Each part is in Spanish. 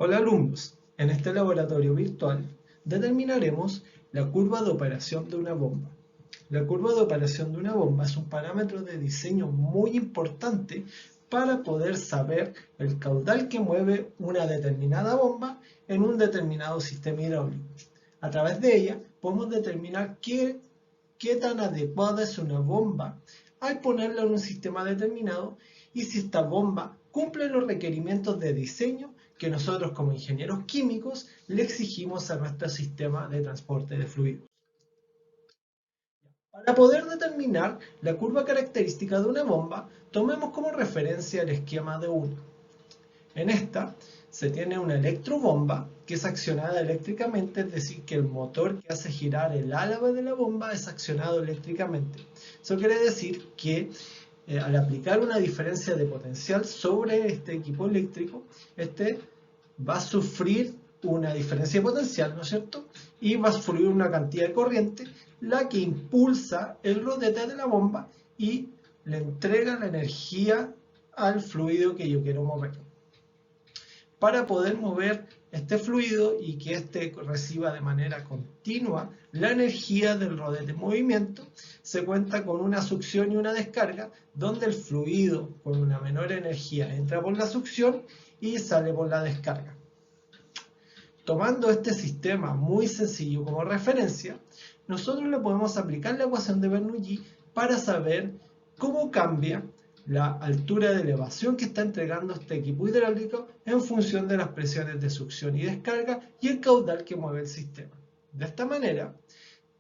Hola alumnos, en este laboratorio virtual determinaremos la curva de operación de una bomba. La curva de operación de una bomba es un parámetro de diseño muy importante para poder saber el caudal que mueve una determinada bomba en un determinado sistema hidráulico. A través de ella podemos determinar qué tan adecuada es una bomba al ponerla en un sistema determinado y si esta bomba cumple los requerimientos de diseño que nosotros como ingenieros químicos le exigimos a nuestro sistema de transporte de fluidos. Para poder determinar la curva característica de una bomba, tomemos como referencia el esquema de una. En esta se tiene una electrobomba que es accionada eléctricamente, es decir, que el motor que hace girar el álabe de la bomba es accionado eléctricamente. Eso quiere decir que al aplicar una diferencia de potencial sobre este equipo eléctrico, este va a sufrir una diferencia de potencial, ¿no es cierto? Y va a fluir una cantidad de corriente, la que impulsa el rodete de la bomba y le entrega la energía al fluido que yo quiero mover. Para poder mover este fluido y que éste reciba de manera continua la energía del rodete en movimiento, se cuenta con una succión y una descarga, donde el fluido con una menor energía entra por la succión y sale por la descarga. Tomando este sistema muy sencillo como referencia, nosotros le podemos aplicar la ecuación de Bernoulli para saber cómo cambia la altura de elevación que está entregando este equipo hidráulico en función de las presiones de succión y descarga y el caudal que mueve el sistema. De esta manera,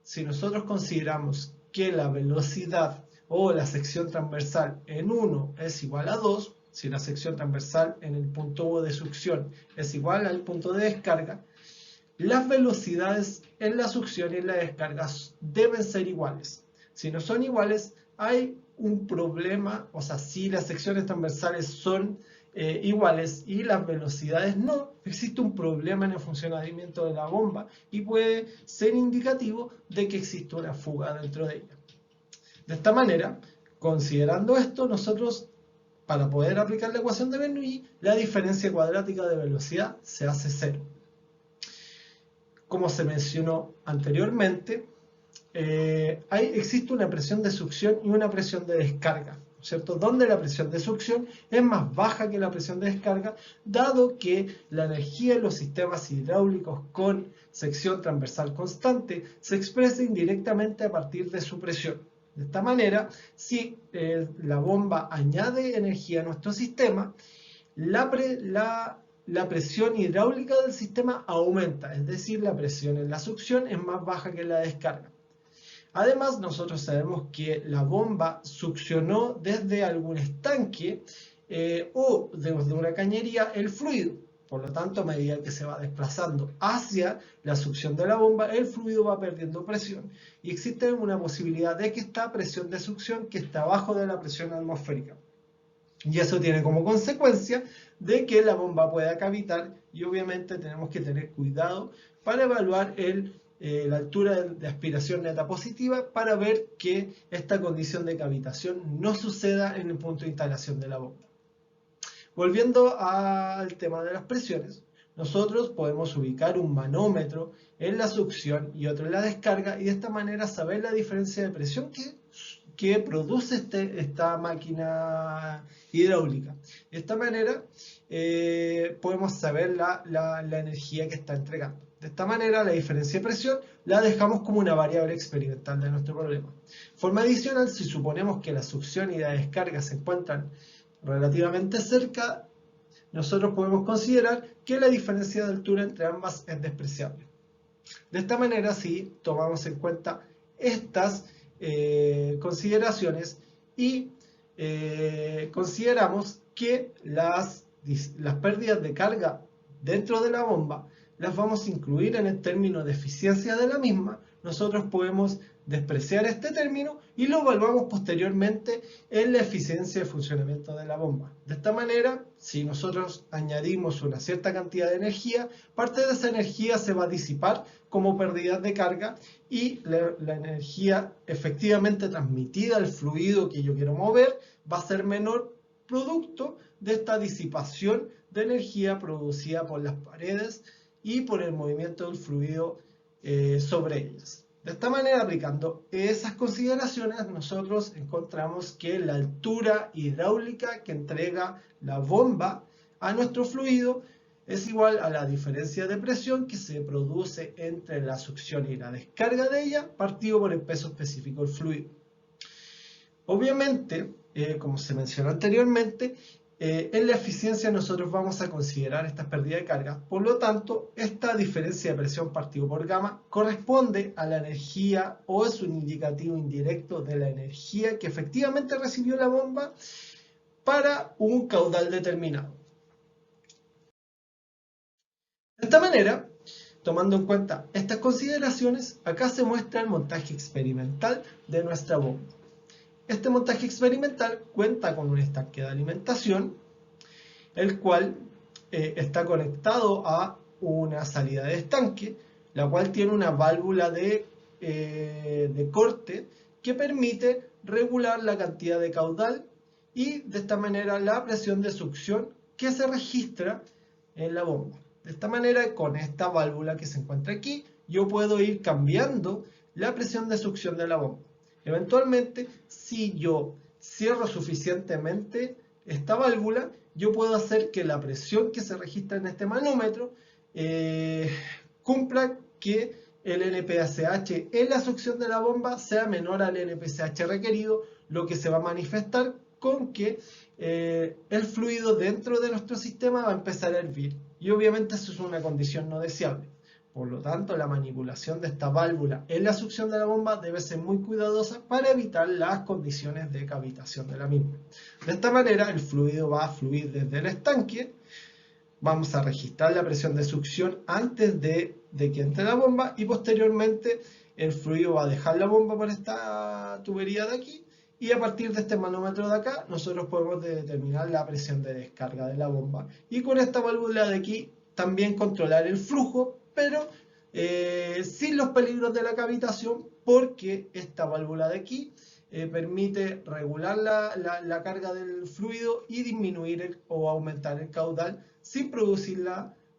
si nosotros consideramos que la velocidad o la sección transversal en 1 es igual a 2, si la sección transversal en el punto de succión es igual al punto de descarga, las velocidades en la succión y en la descarga deben ser iguales. Si no son iguales, hay un problema, o sea, si las secciones transversales son iguales y las velocidades no, existe un problema en el funcionamiento de la bomba y puede ser indicativo de que existe una fuga dentro de ella. De esta manera, considerando esto, nosotros, para poder aplicar la ecuación de Bernoulli, la diferencia cuadrática de velocidad se hace cero. Como se mencionó anteriormente, existe una presión de succión y una presión de descarga, ¿cierto? Donde la presión de succión es más baja que la presión de descarga, dado que la energía en los sistemas hidráulicos con sección transversal constante se expresa indirectamente a partir de su presión. De esta manera, si la bomba añade energía a nuestro sistema, la presión hidráulica del sistema aumenta, es decir, la presión en la succión es más baja que en la descarga. Además, nosotros sabemos que la bomba succionó desde algún estanque o desde una cañería el fluido. Por lo tanto, a medida que se va desplazando hacia la succión de la bomba, el fluido va perdiendo presión. Y existe una posibilidad de que esta presión de succión que está abajo de la presión atmosférica. Y eso tiene como consecuencia de que la bomba pueda cavitar y obviamente tenemos que tener cuidado para evaluar la altura de aspiración neta positiva para ver que esta condición de cavitación no suceda en el punto de instalación de la bomba. Volviendo al tema de las presiones, nosotros podemos ubicar un manómetro en la succión y otro en la descarga y de esta manera saber la diferencia de presión que produce esta máquina hidráulica. De esta manera podemos saber la energía que está entregando. De esta manera la diferencia de presión la dejamos como una variable experimental de nuestro problema. De forma adicional, si suponemos que la succión y la descarga se encuentran relativamente cerca, nosotros podemos considerar que la diferencia de altura entre ambas es despreciable. De esta manera, si tomamos en cuenta estas consideraciones y consideramos que las pérdidas de carga dentro de la bomba las vamos a incluir en el término de eficiencia de la misma, nosotros podemos despreciar este término y lo evaluamos posteriormente en la eficiencia de funcionamiento de la bomba. De esta manera, si nosotros añadimos una cierta cantidad de energía, parte de esa energía se va a disipar como pérdida de carga y la energía efectivamente transmitida al fluido que yo quiero mover va a ser menor producto de esta disipación de energía producida por las paredes y por el movimiento del fluido sobre ellas. De esta manera, aplicando esas consideraciones, nosotros encontramos que la altura hidráulica que entrega la bomba a nuestro fluido es igual a la diferencia de presión que se produce entre la succión y la descarga de ella, partido por el peso específico del fluido. Obviamente, como se mencionó anteriormente, en la eficiencia nosotros vamos a considerar estas pérdidas de carga. Por lo tanto, esta diferencia de presión partido por gamma corresponde a la energía o es un indicativo indirecto de la energía que efectivamente recibió la bomba para un caudal determinado. De esta manera, tomando en cuenta estas consideraciones, acá se muestra el montaje experimental de nuestra bomba. Este montaje experimental cuenta con un estanque de alimentación, el cual está conectado a una salida de estanque, la cual tiene una válvula de corte que permite regular la cantidad de caudal y de esta manera la presión de succión que se registra en la bomba. De esta manera, con esta válvula que se encuentra aquí, yo puedo ir cambiando la presión de succión de la bomba. Eventualmente, si yo cierro suficientemente esta válvula, yo puedo hacer que la presión que se registra en este manómetro cumpla que el NPSH en la succión de la bomba sea menor al NPSH requerido, lo que se va a manifestar con que el fluido dentro de nuestro sistema va a empezar a hervir. Y obviamente eso es una condición no deseable. Por lo tanto, la manipulación de esta válvula en la succión de la bomba debe ser muy cuidadosa para evitar las condiciones de cavitación de la misma. De esta manera, el fluido va a fluir desde el estanque. Vamos a registrar la presión de succión antes de que entre la bomba y posteriormente el fluido va a dejar la bomba por esta tubería de aquí y a partir de este manómetro de acá nosotros podemos determinar la presión de descarga de la bomba y con esta válvula de aquí también controlar el flujo, pero sin los peligros de la cavitación, porque esta válvula de aquí permite regular la carga del fluido y disminuir o aumentar el caudal sin producir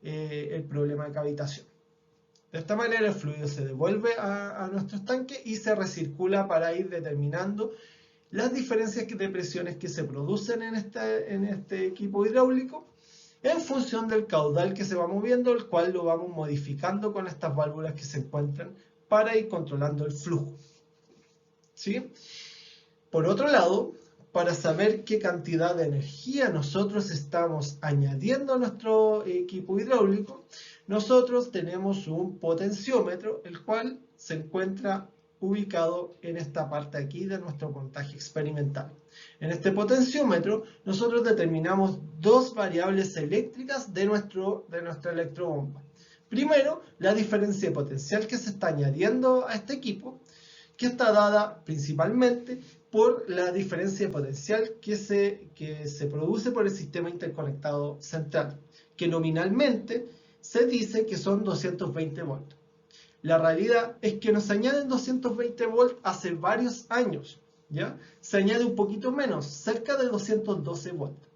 el problema de cavitación. De esta manera el fluido se devuelve a nuestro estanque y se recircula para ir determinando las diferencias de presiones que se producen en este equipo hidráulico en función del caudal que se va moviendo, el cual lo vamos modificando con estas válvulas que se encuentran para ir controlando el flujo. ¿Sí? Por otro lado, para saber qué cantidad de energía nosotros estamos añadiendo a nuestro equipo hidráulico, nosotros tenemos un potenciómetro, el cual se encuentra ubicado en esta parte aquí de nuestro montaje experimental. En este potenciómetro nosotros determinamos dos variables eléctricas de nuestra electrobomba. Primero, la diferencia potencial que se está añadiendo a este equipo, que está dada principalmente por la diferencia potencial que se produce por el sistema interconectado central, que nominalmente se dice que son 220 volts. La realidad es que nos añaden 220 volts hace varios años, ¿ya? Se añade un poquito menos, cerca de 212 volts.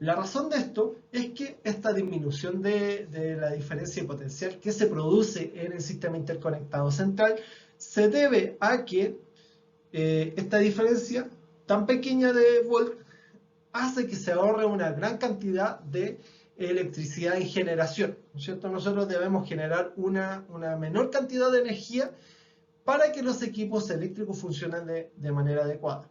La razón de esto es que esta disminución de la diferencia potencial que se produce en el sistema interconectado central se debe a que esta diferencia tan pequeña de volt hace que se ahorre una gran cantidad de electricidad en generación, ¿no es cierto? Nosotros debemos generar una menor cantidad de energía para que los equipos eléctricos funcionen de manera adecuada.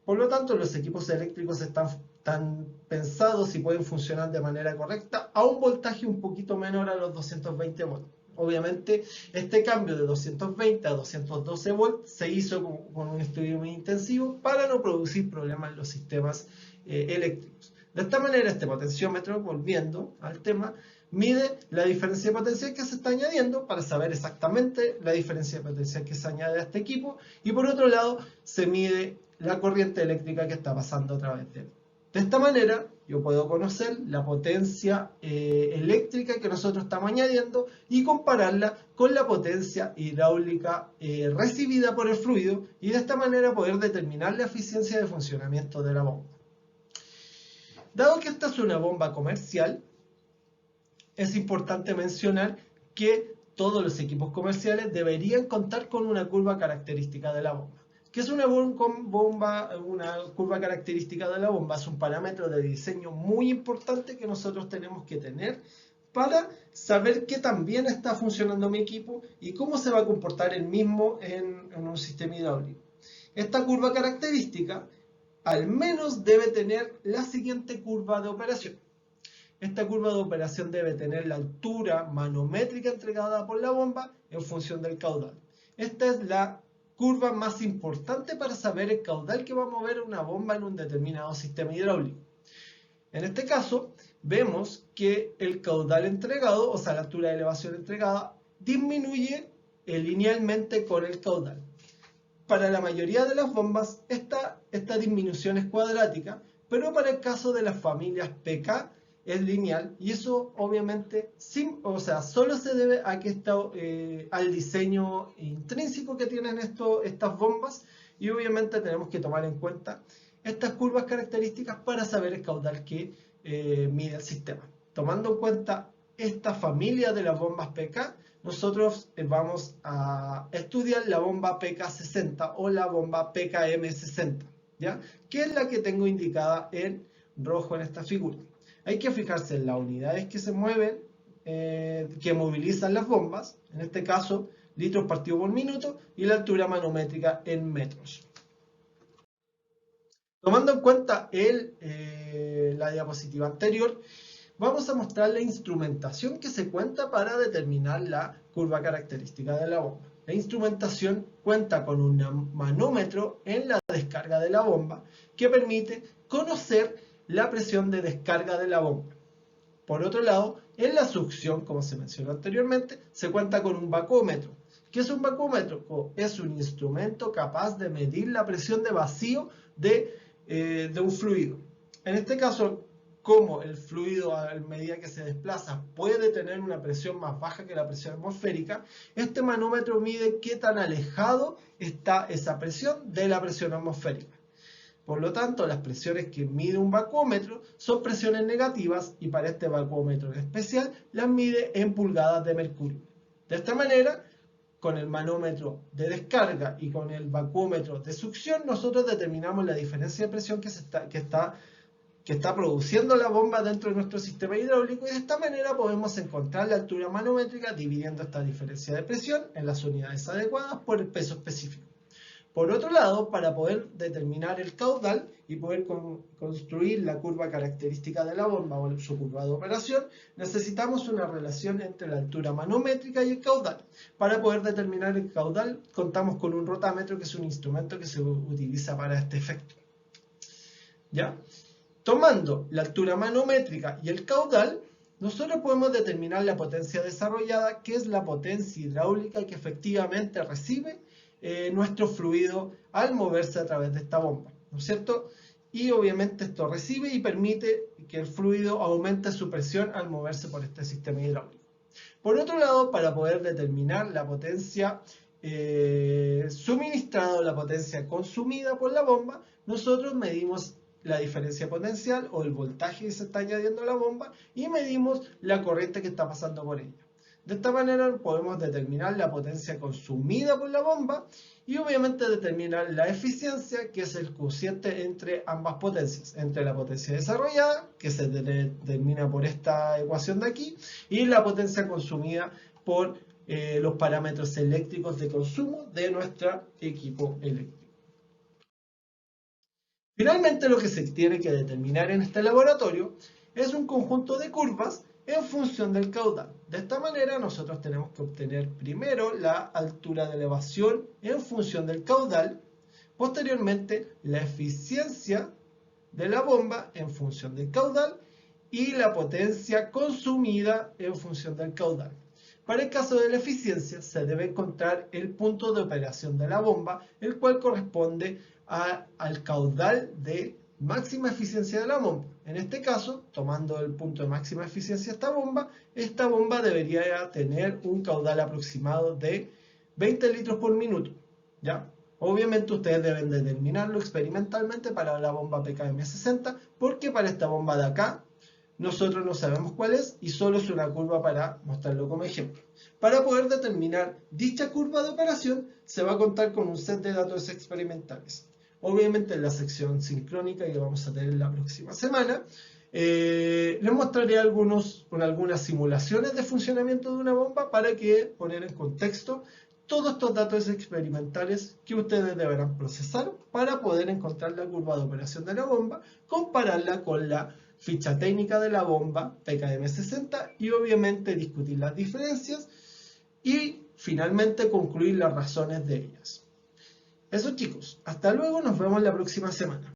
Por lo tanto, los equipos eléctricos están pensados y pueden funcionar de manera correcta a un voltaje un poquito menor a los 220 volts. Obviamente, este cambio de 220 a 212 volts se hizo con un estudio muy intensivo para no producir problemas en los sistemas eléctricos. De esta manera, este potenciómetro, volviendo al tema, mide la diferencia potencial que se está añadiendo para saber exactamente la diferencia potencial que se añade a este equipo y por otro lado se mide la corriente eléctrica que está pasando a través de él. De esta manera yo puedo conocer la potencia eléctrica que nosotros estamos añadiendo y compararla con la potencia hidráulica recibida por el fluido y de esta manera poder determinar la eficiencia de funcionamiento de la bomba. Dado que esta es una bomba comercial, es importante mencionar que todos los equipos comerciales deberían contar con una curva característica de la bomba. ¿Qué es una curva característica de la bomba? Es un parámetro de diseño muy importante que nosotros tenemos que tener para saber qué tan bien está funcionando mi equipo y cómo se va a comportar el mismo en un sistema hidráulico. Esta curva característica al menos debe tener la siguiente curva de operación. Esta curva de operación debe tener la altura manométrica entregada por la bomba en función del caudal. Esta es la curva más importante para saber el caudal que va a mover una bomba en un determinado sistema hidráulico. En este caso, vemos que el caudal entregado, o sea, la altura de elevación entregada, disminuye linealmente con el caudal. Para la mayoría de las bombas, esta disminución es cuadrática, pero para el caso de las familias PK es lineal, y eso obviamente solo se debe a que al diseño intrínseco que tienen estas bombas, y obviamente tenemos que tomar en cuenta estas curvas características para saber el caudal que mide el sistema. Tomando en cuenta esta familia de las bombas PK, nosotros vamos a estudiar la bomba PK60 o la bomba PKM60, ¿ya? Que es la que tengo indicada en rojo en esta figura. Hay que fijarse en las unidades que se mueven, que movilizan las bombas, en este caso litros partido por minuto, y la altura manométrica en metros. Tomando en cuenta la diapositiva anterior, vamos a mostrar la instrumentación que se cuenta para determinar la curva característica de la bomba. La instrumentación cuenta con un manómetro en la descarga de la bomba que permite conocer la presión de descarga de la bomba. Por otro lado, en la succión, como se mencionó anteriormente, se cuenta con un vacúometro. ¿Qué es un vacúometro? Es un instrumento capaz de medir la presión de vacío de un fluido. En este caso, como el fluido a medida que se desplaza puede tener una presión más baja que la presión atmosférica, este manómetro mide qué tan alejado está esa presión de la presión atmosférica. Por lo tanto, las presiones que mide un vacúometro son presiones negativas, y para este vacúometro en especial las mide en pulgadas de mercurio. De esta manera, con el manómetro de descarga y con el vacúometro de succión, nosotros determinamos la diferencia de presión que está produciendo la bomba dentro de nuestro sistema hidráulico, y de esta manera podemos encontrar la altura manométrica dividiendo esta diferencia de presión en las unidades adecuadas por el peso específico. Por otro lado, para poder determinar el caudal y poder construir la curva característica de la bomba o su curva de operación, necesitamos una relación entre la altura manométrica y el caudal. Para poder determinar el caudal, contamos con un rotámetro, que es un instrumento que se utiliza para este efecto. ¿Ya? Tomando la altura manométrica y el caudal, nosotros podemos determinar la potencia desarrollada, que es la potencia hidráulica que efectivamente recibe nuestro fluido al moverse a través de esta bomba, ¿no es cierto? Y obviamente esto recibe y permite que el fluido aumente su presión al moverse por este sistema hidráulico. Por otro lado, para poder determinar la potencia suministrada o la potencia consumida por la bomba, nosotros medimos la diferencia potencial o el voltaje que se está añadiendo a la bomba y medimos la corriente que está pasando por ella. De esta manera podemos determinar la potencia consumida por la bomba y obviamente determinar la eficiencia, que es el cociente entre ambas potencias, entre la potencia desarrollada, que se determina por esta ecuación de aquí, y la potencia consumida por los parámetros eléctricos de consumo de nuestro equipo eléctrico. Finalmente, lo que se tiene que determinar en este laboratorio es un conjunto de curvas en función del caudal. De esta manera, nosotros tenemos que obtener primero la altura de elevación en función del caudal, posteriormente la eficiencia de la bomba en función del caudal y la potencia consumida en función del caudal. Para el caso de la eficiencia, se debe encontrar el punto de operación de la bomba, el cual corresponde al caudal de máxima eficiencia de la bomba. En este caso, tomando el punto de máxima eficiencia de esta bomba debería tener un caudal aproximado de 20 litros por minuto, ¿ya? Obviamente ustedes deben determinarlo experimentalmente para la bomba PKM60, porque para esta bomba de acá nosotros no sabemos cuál es y solo es una curva para mostrarlo como ejemplo. Para poder determinar dicha curva de operación se va a contar con un set de datos experimentales. Obviamente en la sección sincrónica que vamos a tener la próxima semana, les mostraré algunas simulaciones de funcionamiento de una bomba para que poner en contexto todos estos datos experimentales que ustedes deberán procesar para poder encontrar la curva de operación de la bomba, compararla con la ficha técnica de la bomba PKM60 y obviamente discutir las diferencias y finalmente concluir las razones de ellas. Eso chicos, hasta luego, nos vemos la próxima semana.